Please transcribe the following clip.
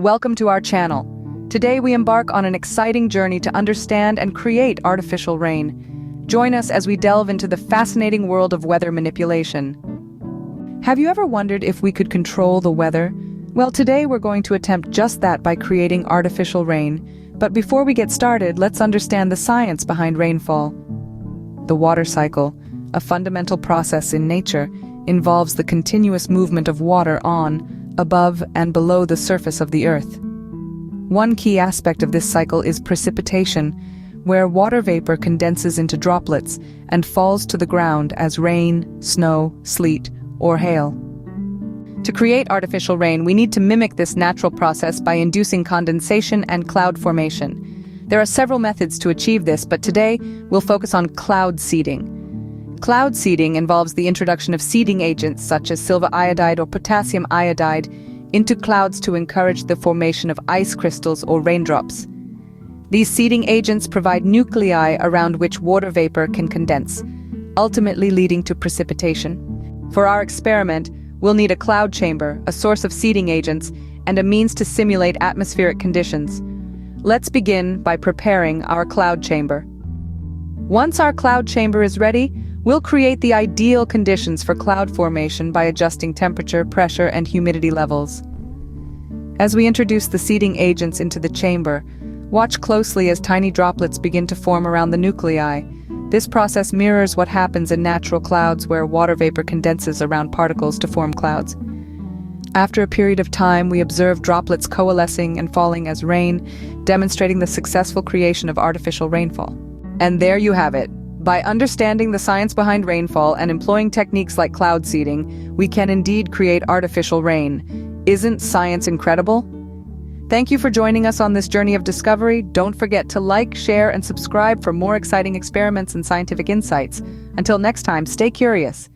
welcome to our channel. Today we embark on an exciting journey to understand and create artificial rain. Join us as we delve into the fascinating world of weather manipulation. Have you ever wondered if we could control the weather? Well, today we're going to attempt just that by creating artificial rain. But before we get started, let's understand the science behind rainfall. The water cycle, a fundamental process in nature, involves the continuous movement of water on, above, and below the surface of the earth. One key aspect of this cycle is precipitation, where water vapor condenses into droplets and falls to the ground as rain, snow, sleet, or hail. To create artificial rain, we need to mimic this natural process by inducing condensation and cloud formation. There are several methods to achieve this, but today we'll focus on cloud seeding. Cloud seeding involves the introduction of seeding agents such as silver iodide or potassium iodide into clouds to encourage the formation of ice crystals or raindrops. These seeding agents provide nuclei around which water vapor can condense, ultimately leading to precipitation. For our experiment, we'll need a cloud chamber, a source of seeding agents, and a means to simulate atmospheric conditions. Let's begin by preparing our cloud chamber. Once our cloud chamber is ready, we'll create the ideal conditions for cloud formation by adjusting temperature, pressure, and humidity levels. As we introduce the seeding agents into the chamber, watch closely as tiny droplets begin to form around the nuclei. This process mirrors what happens in natural clouds where water vapor condenses around particles to form clouds. After a period of time, we observe droplets coalescing and falling as rain, demonstrating the successful creation of artificial rainfall. And there you have it. By understanding the science behind rainfall and employing techniques like cloud seeding, we can indeed create artificial rain. Isn't science incredible? Thank you for joining us on this journey of discovery. Don't forget to like, share, and subscribe for more exciting experiments and scientific insights. Until next time, stay curious.